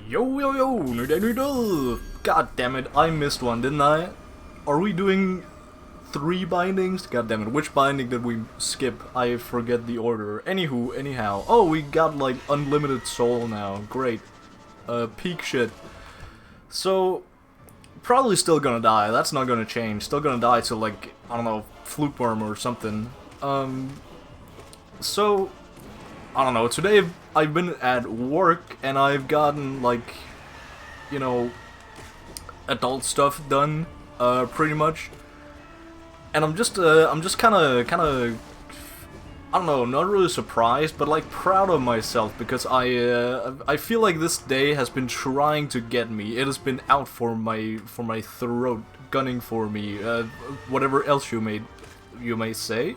Yo yo yo, no. God damn it, I missed one, didn't I? Are we doing 3 bindings? God damn it, which binding did we skip? I forget the order. Anyhow. Oh, we got like unlimited soul now. Great. Peak shit. So, probably still gonna die. That's not gonna change. Still gonna die to like, I don't know, fluke worm or something. So, I don't know, today I've been at work and I've gotten like, you know, adult stuff done, pretty much. And I'm just kinda, I don't know, not really surprised, but like proud of myself because I feel like this day has been trying to get me. It has been out for my throat, gunning for me, whatever else you may say.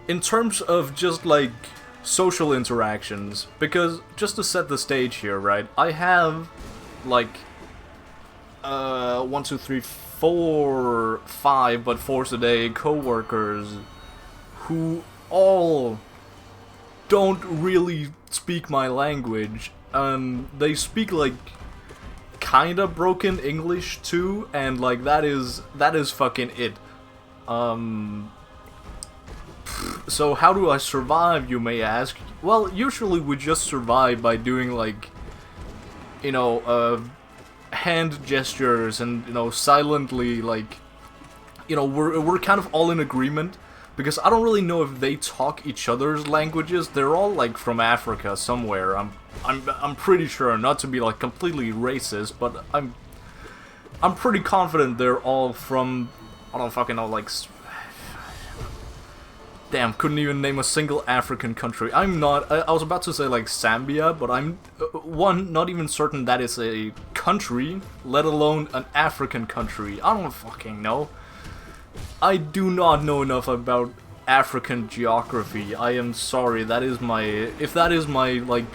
In terms of just like social interactions, because just to set the stage here, right? I have like 1, 2, 3, 4, 5, but 4's a day co-workers who all don't really speak my language. They speak like kinda broken English too, and like that is fucking it. So how do I survive, you may ask? Well, usually we just survive by doing like, you know, hand gestures and, you know, silently, like, you know, we're kind of all in agreement, because I don't really know if they talk each other's languages. They're all like from Africa somewhere. I'm pretty sure, not to be like completely racist, but I'm pretty confident they're all from, I don't fucking know, like, damn, couldn't even name a single African country. I was about to say like Zambia, but I'm, one, not even certain that is a country, let alone an African country. I don't fucking know. I do not know enough about African geography. I am sorry, that is my, if that is my, like,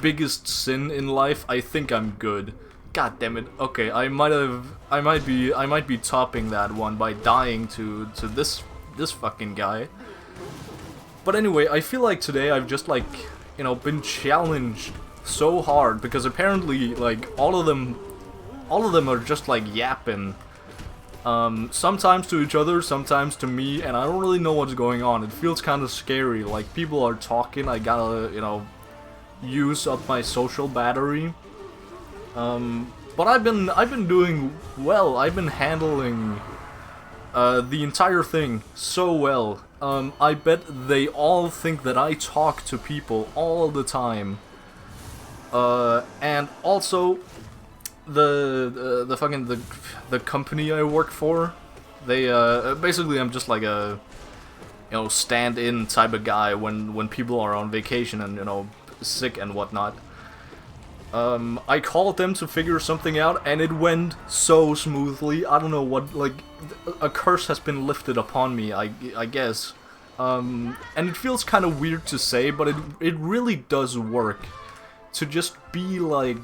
biggest sin in life, I think I'm good. God damn it. Okay, I might be topping that one by dying to this fucking guy. But anyway, I feel like today I've just like, you know, been challenged so hard because apparently like all of them are just like yapping. Sometimes to each other, sometimes to me, and I don't really know what's going on. It feels kind of scary. Like people are talking, I gotta, you know, use up my social battery. But I've been doing well. I've been handling the entire thing so well. I bet they all think that I talk to people all the time. And also, the company I work for, they, basically I'm just like a, you know, stand-in type of guy when people are on vacation and, you know, sick and whatnot. I called them to figure something out, and it went so smoothly. I don't know what, like, a curse has been lifted upon me, I guess. And it feels kind of weird to say, but it really does work. To just be like,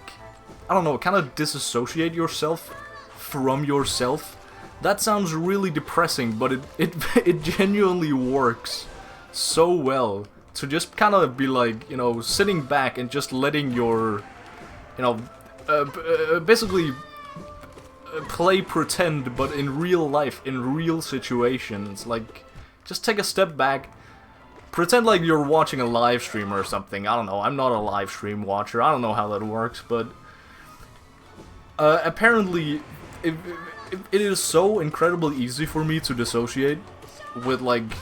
I don't know, kind of disassociate yourself from yourself. That sounds really depressing, but it genuinely works so well. To just kind of be like, you know, sitting back and just letting your, you know, basically play pretend, but in real life, in real situations. Like, just take a step back, pretend like you're watching a live stream or something. I don't know, I'm not a live stream watcher, I don't know how that works, but apparently it is so incredibly easy for me to dissociate with, like,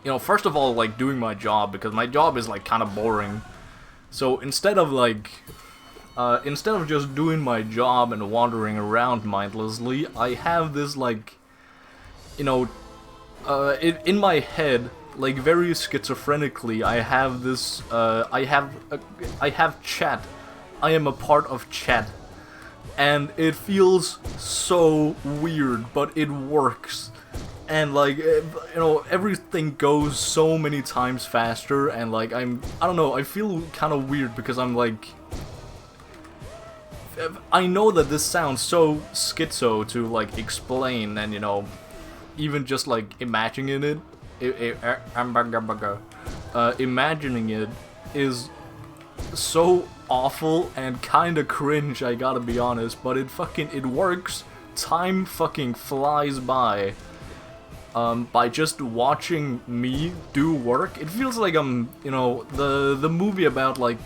you know, first of all, like, doing my job, because my job is, like, kind of boring. So instead of, like, instead of just doing my job and wandering around mindlessly, I have this, like, you know, in my head, like, very schizophrenically, I have this, I have chat. I am a part of chat. And it feels so weird, but it works. And, like, you know, everything goes so many times faster, and, like, I don't know, I feel kind of weird because I'm, like, I know that this sounds so schizo to, like, explain, and, you know, even just, like, imagining it is so awful and kinda cringe, I gotta be honest, but it works. Time fucking flies by just watching me do work. It feels like I'm, you know, the movie about, like,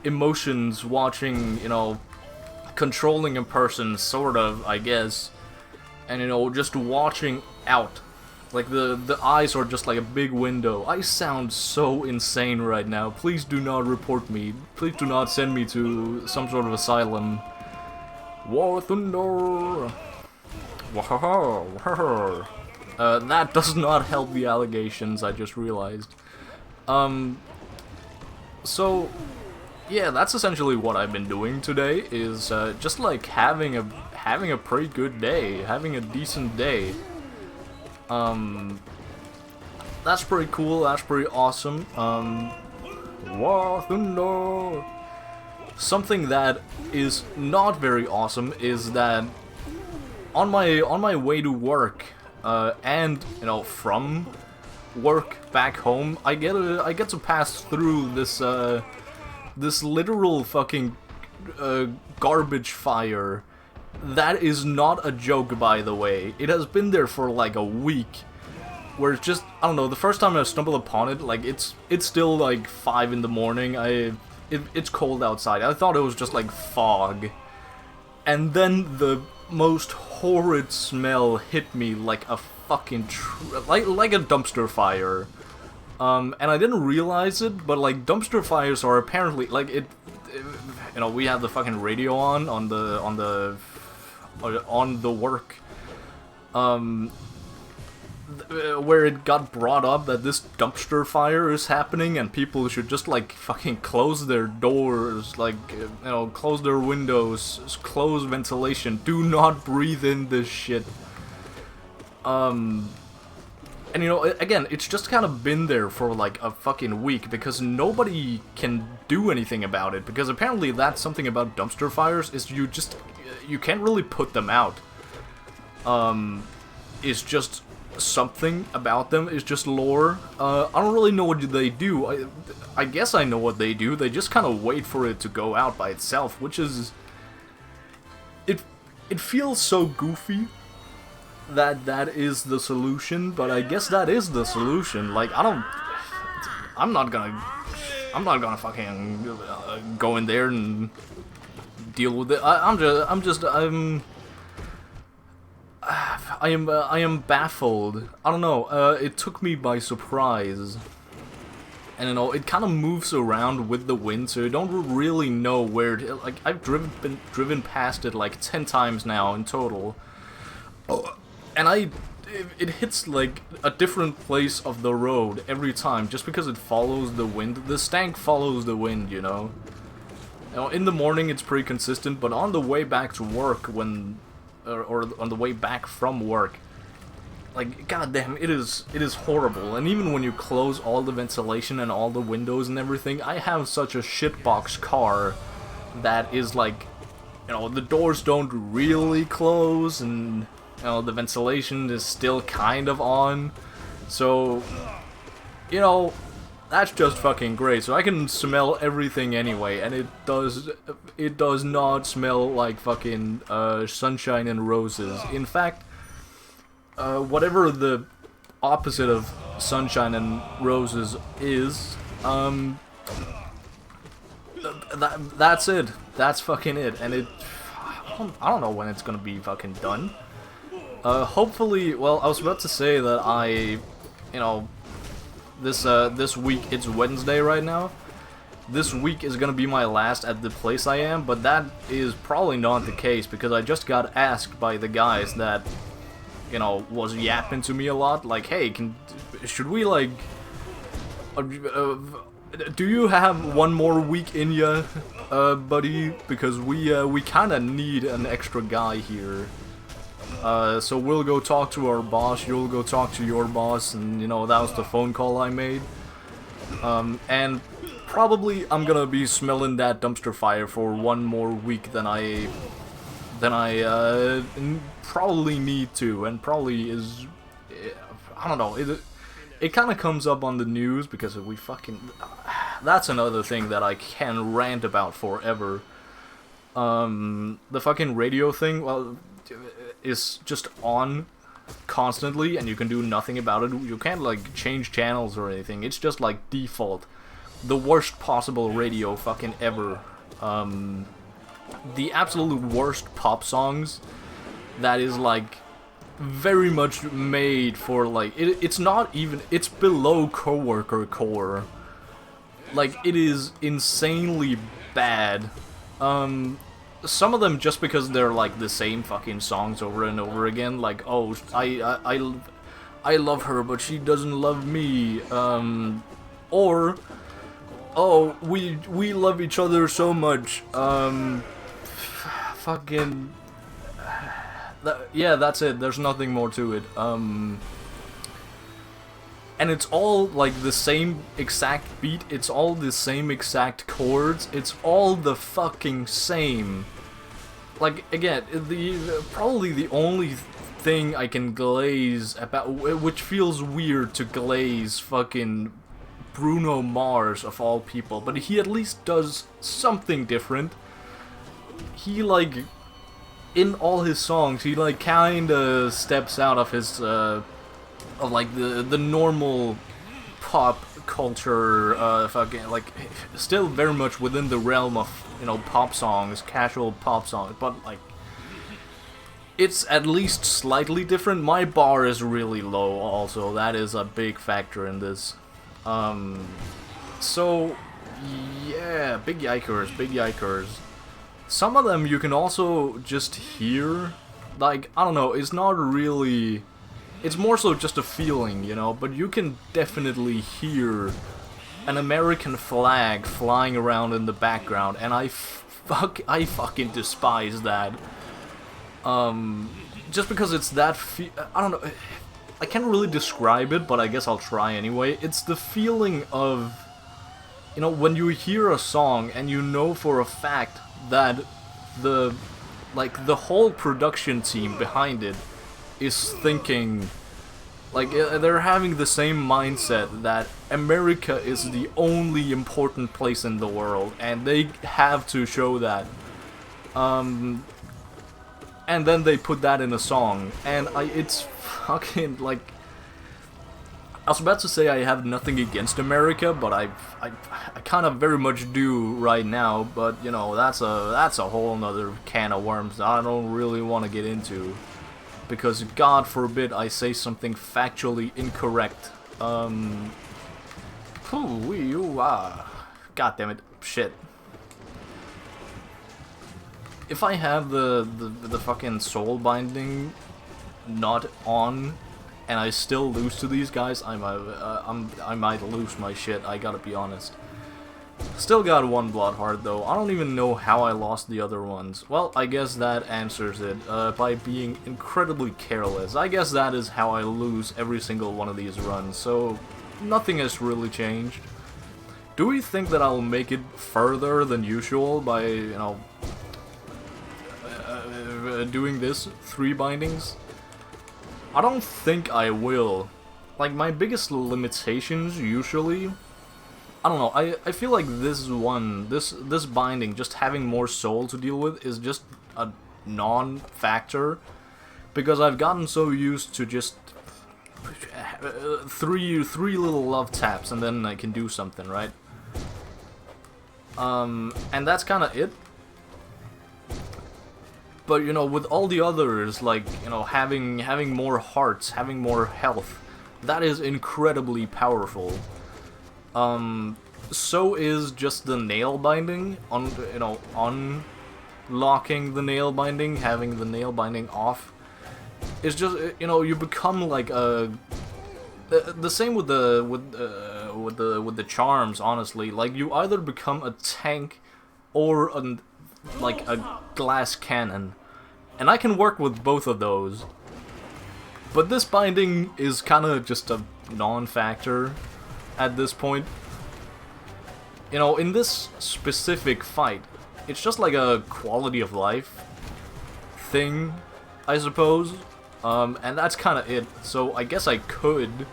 emotions, watching, you know, controlling a person, sort of, I guess, and, you know, just watching out. Like, the eyes are just like a big window. I sound so insane right now. Please do not report me. Please do not send me to some sort of asylum. War Thunder! That does not help the allegations, I just realized. So, yeah, that's essentially what I've been doing today, is just like having a pretty good day, having a decent day. That's pretty cool, that's pretty awesome. War Thunder! Something that is not very awesome is that on my way to work, and, you know, from work back home, I get to pass through this this literal fucking garbage fire. That is not a joke, by the way. It has been there for like a week, where it's just, I don't know, the first time I stumbled upon it, like, it's still like 5 in the morning, it's cold outside. I thought it was just like fog, and then the most horrid smell hit me like a fucking like a dumpster fire. And I didn't realize it, but like dumpster fires are apparently like you know, we have the fucking radio on the work, where it got brought up that this dumpster fire is happening and people should just like fucking close their doors, like, you know, close their windows, close ventilation, do not breathe in this shit. And, you know, again, it's just kind of been there for like a fucking week because nobody can do anything about it, because apparently that's something about dumpster fires, is you can't really put them out. It's just something about them, is just lore. I don't really know what they do. I guess I know what they do. They just kind of wait for it to go out by itself, which is... It feels so goofy that is the solution, but I guess that is the solution. Like, I'm not gonna fucking go in there and deal with it. I am baffled. I don't know. It took me by surprise, and, you know, it kind of moves around with the wind, so you don't really know where it, like, I've been driven past it like 10 times now in total, and it hits like a different place of the road every time, just because it follows the wind. The stank follows the wind, you know. Now, in the morning it's pretty consistent, but on the way back to work, or on the way back from work, like, goddamn, it is horrible. And even when you close all the ventilation and all the windows and everything, I have such a shitbox car that is like, you know, the doors don't really close, and, you know, the ventilation is still kind of on. So, you know, that's just fucking great. So I can smell everything anyway, and it does not smell like fucking sunshine and roses. In fact, whatever the opposite of sunshine and roses is, that's it. That's fucking it. And I don't know when it's gonna be fucking done. Hopefully, well, I was about to say that you know, this week, it's Wednesday right now. This week is gonna be my last at the place I am, but that is probably not the case, because I just got asked by the guys that, you know, was yapping to me a lot, like, hey, should we, like, do you have one more week in ya, buddy? Because we kinda need an extra guy here. So we'll go talk to our boss, you'll go talk to your boss, and, you know, that was the phone call I made. And probably I'm gonna be smelling that dumpster fire for one more week than I probably need to, and probably is, I don't know, it kind of comes up on the news because we fucking, that's another thing that I can rant about forever. The fucking radio thing, well, is just on constantly, and you can do nothing about it. You can't, like, change channels or anything. It's just, like, default. The worst possible radio fucking ever. The absolute worst pop songs that is, like, very much made for, like, it's not even, it's below Coworker Core. Like, it is insanely bad. Some of them just because they're, like, the same fucking songs over and over again, like, oh, I love her, but she doesn't love me, or, oh, we love each other so much, fucking, yeah, that's it, there's nothing more to it, and it's all, like, the same exact beat, it's all the same exact chords, it's all the fucking same. Like, again, probably the only thing I can glaze about, which feels weird to glaze fucking Bruno Mars, of all people, but he at least does something different. He, like, in all his songs, he, like, kinda steps out of his, of, like, the normal pop culture, fucking, like, still very much within the realm of, you know, pop songs, casual pop songs, but, like, it's at least slightly different. My bar is really low also, that is a big factor in this. So, yeah, big yikers, big yikers. Some of them you can also just hear, like, I don't know, it's not really, it's more so just a feeling, you know, but you can definitely hear an American flag flying around in the background, and I fucking despise that. Just because it's that I don't know, I can't really describe it, but I guess I'll try anyway. It's the feeling of, you know, when you hear a song and you know for a fact that the whole production team behind it is thinking, like, they're having the same mindset that America is the only important place in the world, and they have to show that. And then they put that in a song, and it's fucking, like, I was about to say I have nothing against America, but I kind of very much do right now, but, you know, that's a whole nother can of worms that I don't really want to get into. Because, God forbid, I say something factually incorrect. God damn it. Shit. If I have the fucking soul binding not on, and I still lose to these guys, I might lose my shit, I gotta be honest. Still got one blood heart though. I don't even know how I lost the other ones. Well, I guess that answers it, by being incredibly careless. I guess that is how I lose every single one of these runs, so nothing has really changed. Do we think that I'll make it further than usual by, you know, doing this 3 bindings? I don't think I will. Like, my biggest limitations usually, I don't know, I feel like this one, this binding, just having more soul to deal with is just a non-factor, because I've gotten so used to just three little love taps and then I can do something, right? And that's kind of it. But, you know, with all the others, like, you know, having more hearts, having more health, that is incredibly powerful. So is just the nail binding, you know, unlocking the nail binding, having the nail binding off. It's just, you know, you become like a, the same with the charms, honestly. Like, you either become a tank or like a glass cannon. And I can work with both of those. But this binding is kind of just a non-factor at this point. You know, in this specific fight, it's just like a quality of life thing, I suppose. And that's kind of it. So I guess I could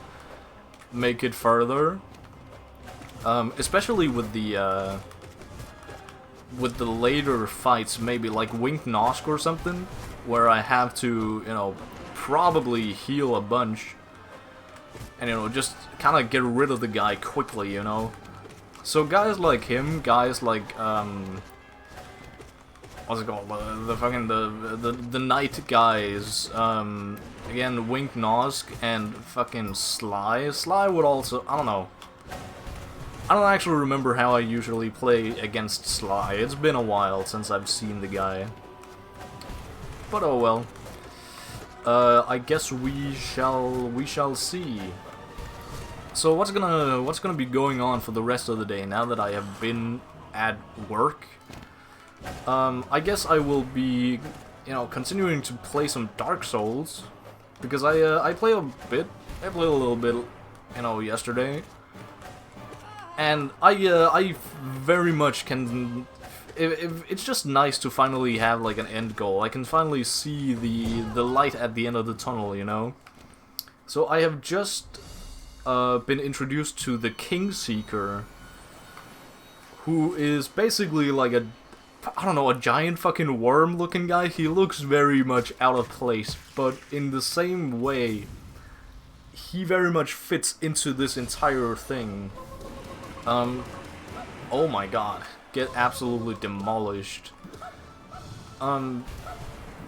make it further. Especially with the later fights, maybe like Winged Nosk or something, where I have to, you know, probably heal a bunch, and, you know, just kind of get rid of the guy quickly, you know. So guys like him, guys like, what's it called, the knight guys, again, Winged Nosk and fucking Sly. Sly would also, I don't know. I don't actually remember how I usually play against Sly. It's been a while since I've seen the guy. But oh well. I guess we shall see. So what's gonna be going on for the rest of the day now that I have been at work? I guess I will be, you know, continuing to play some Dark Souls, because I play a bit. I played a little bit, you know, yesterday. And I very much can. It's just nice to finally have like an end goal. I can finally see the light at the end of the tunnel, you know. So I have just been introduced to the Kingseeker, who is basically like a, I don't know, a giant fucking worm-looking guy. He looks very much out of place, but in the same way, he very much fits into this entire thing. Oh my god, get absolutely demolished.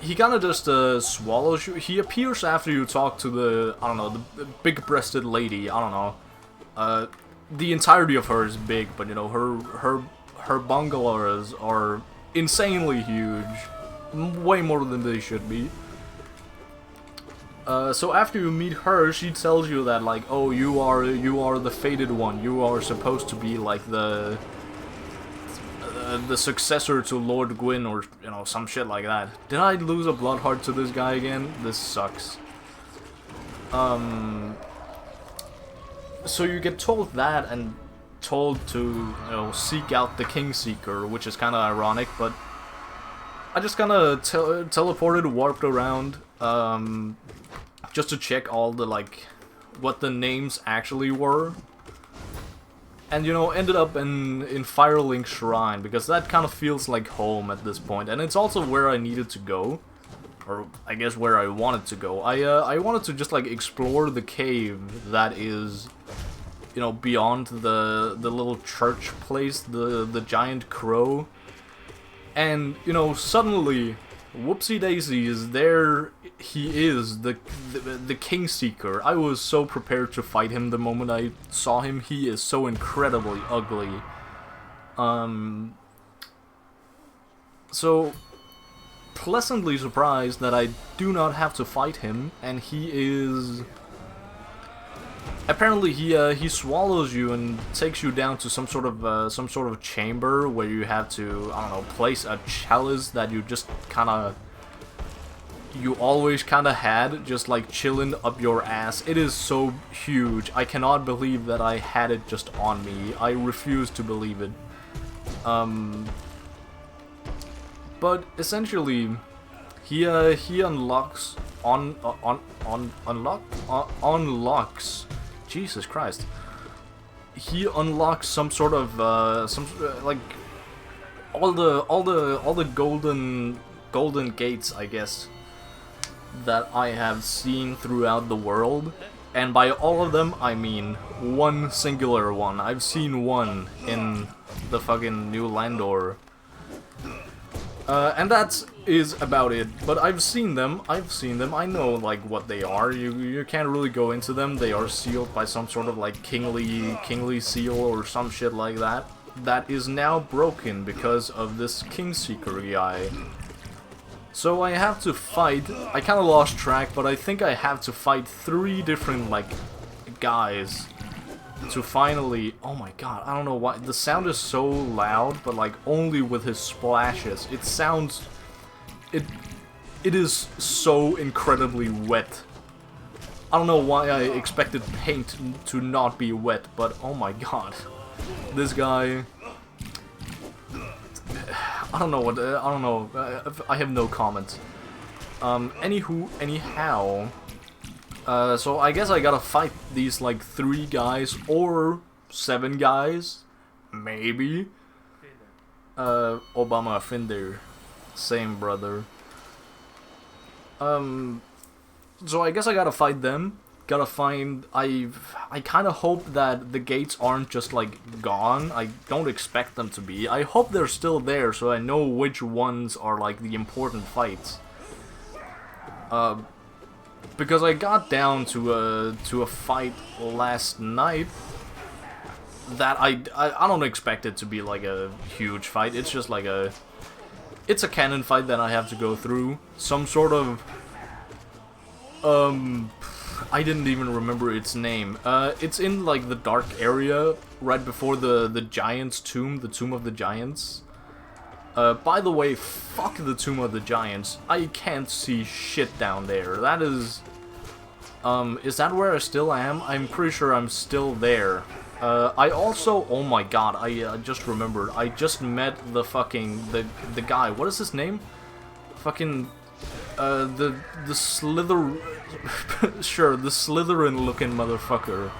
He kind of just swallows you. He appears after you talk to the, I don't know, the big-breasted lady. I don't know. The entirety of her is big, but you know, her bungalows are insanely huge, way more than they should be. So after you meet her, she tells you that, like, oh, you are the fated one. You are supposed to be like the successor to Lord Gwyn, or, you know, some shit like that. Did I lose a blood heart to this guy again? This sucks. So you get told that, and told to, you know, seek out the Kingseeker, which is kind of ironic, but I just kind of teleported, warped around, just to check all the, like, what the names actually were. And, you know, ended up in Firelink Shrine, because that kind of feels like home at this point. And it's also where I needed to go. Or, I guess, where I wanted to go. I wanted to just, like, explore the cave that is, you know, beyond the little church place, the giant crow. And, you know, suddenly, whoopsie daisies, there he is, the Kingseeker. I was so prepared to fight him the moment I saw him. He is so incredibly ugly. So pleasantly surprised that I do not have to fight him, and he is, apparently he swallows you and takes you down to some sort of chamber where you have to, I don't know, place a chalice that you just you always kinda had, just like chilling up your ass. It is so huge. I cannot believe that I had it just on me. I refuse to believe it. But essentially, he unlocks unlocks. Jesus Christ. He unlocks some sort of like all the golden gates, I guess, that I have seen throughout the world. And by all of them, I mean one singular one. I've seen one in the fucking New Landor. And that is about it. But I've seen them. I know, like, what they are. You can't really go into them. They are sealed by some sort of, like, kingly seal or some shit like that. That is now broken because of this Kingseeker guy. So I have to fight. I kind of lost track, but I think I have to fight 3 different, like, guys to finally... Oh my god, I don't know why. The sound is so loud, but, like, only with his splashes. It sounds... It is so incredibly wet. I don't know why I expected paint to not be wet, but oh my god. This guy... I don't know what... I don't know. I have no comments. Anyhow... so I guess I gotta fight these, like, 3 guys, or 7 guys, maybe. Obama Finder, same brother. So I guess I gotta fight them. Gotta find. I kind of hope that the gates aren't just like gone. I don't expect them to be. I hope they're still there, so I know which ones are like the important fights. Because I got down to a fight last night that I don't expect it to be like a huge fight. It's just like it's a canon fight that I have to go through. Some sort of I didn't even remember its name. It's in like the dark area right before the giant's tomb, the Tomb of the Giants. By the way, fuck the Tomb of the Giants. I can't see shit down there. That is that where I still am? I'm pretty sure I'm still there. I also, oh my god, I just remembered. I just met the fucking the guy. What is his name? Fucking the Slither sure, the Slytherin looking motherfucker.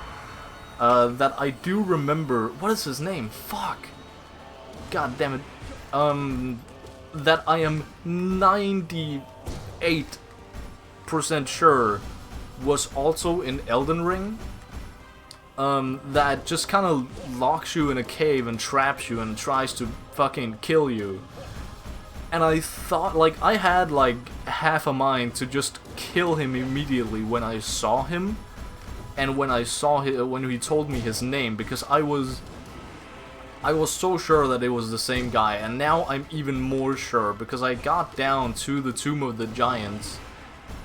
That I do remember. What is his name? Fuck. God damn it. That I am 98% sure was also in Elden Ring. That just kind of locks you in a cave and traps you and tries to fucking kill you. And I thought, like, I had like half a mind to just kill him immediately when I saw him, and when he told me his name, because I was so sure that it was the same guy, and now I'm even more sure because I got down to the Tomb of the Giants,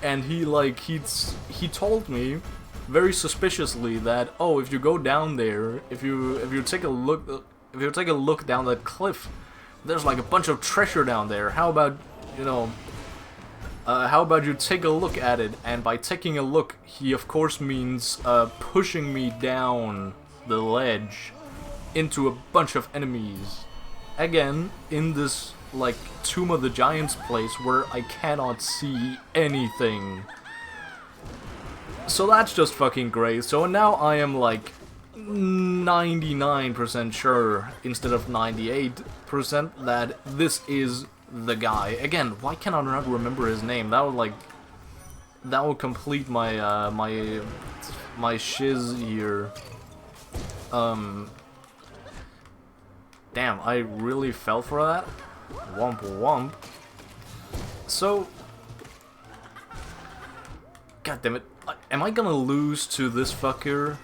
and he told me very suspiciously that, oh, if you go down there, if you take a look down that cliff, there's like a bunch of treasure down there. How about, how about you take a look at it? And by taking a look, he of course means pushing me down the ledge into a bunch of enemies. Again, in this like Tomb of the Giants place where I cannot see anything. So that's just fucking great. So now I am like 99% sure instead of 98% that this is the guy. Again, why can I not remember his name? That would complete my my shiz here. Damn, I really fell for that. Womp womp. So, god damn it. Am I gonna lose to this fucker?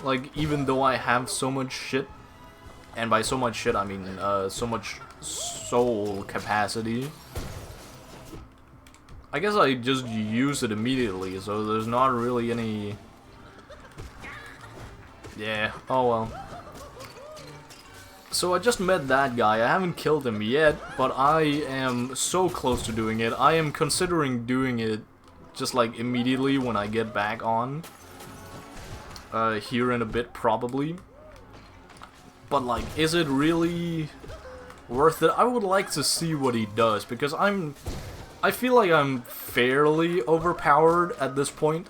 Like, even though I have so much shit, and by so much shit I mean so much soul capacity. I guess I just use it immediately, so there's not really any... Yeah, oh well. So I just met that guy. I haven't killed him yet, but I am so close to doing it. I am considering doing it just like immediately when I get back on. Here in a bit, probably. But like, is it really worth it? I would like to see what he does, because I feel like I'm fairly overpowered at this point.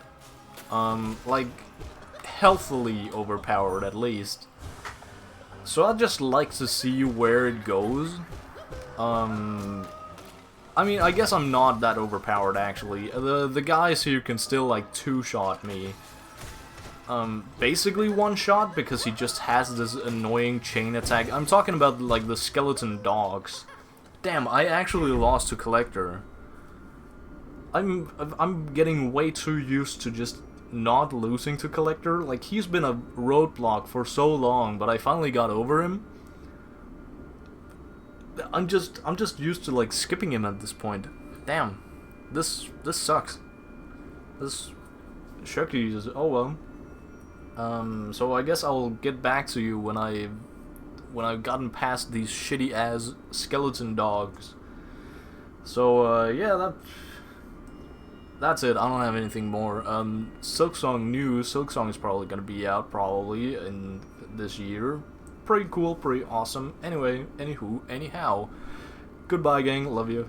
Like, healthily overpowered at least. So I'd just like to see where it goes. I mean, I guess I'm not that overpowered, actually. The guys here can still, like, two-shot me. Basically one-shot, because he just has this annoying chain attack. I'm talking about, like, the skeleton dogs. Damn, I actually lost to Collector. I'm getting way too used to just not losing to Collector. Like, he's been a roadblock for so long, but I finally got over him. I'm just used to like skipping him at this point. Damn, this sucks. This Shoki is, oh well. So I guess I'll get back to you when I've gotten past these shitty ass skeleton dogs. So yeah, that's it. I don't have anything more. Silksong news. Silksong is probably gonna be out probably in this year. Pretty cool, pretty awesome. Anyway, anyhow. Goodbye, gang. Love you.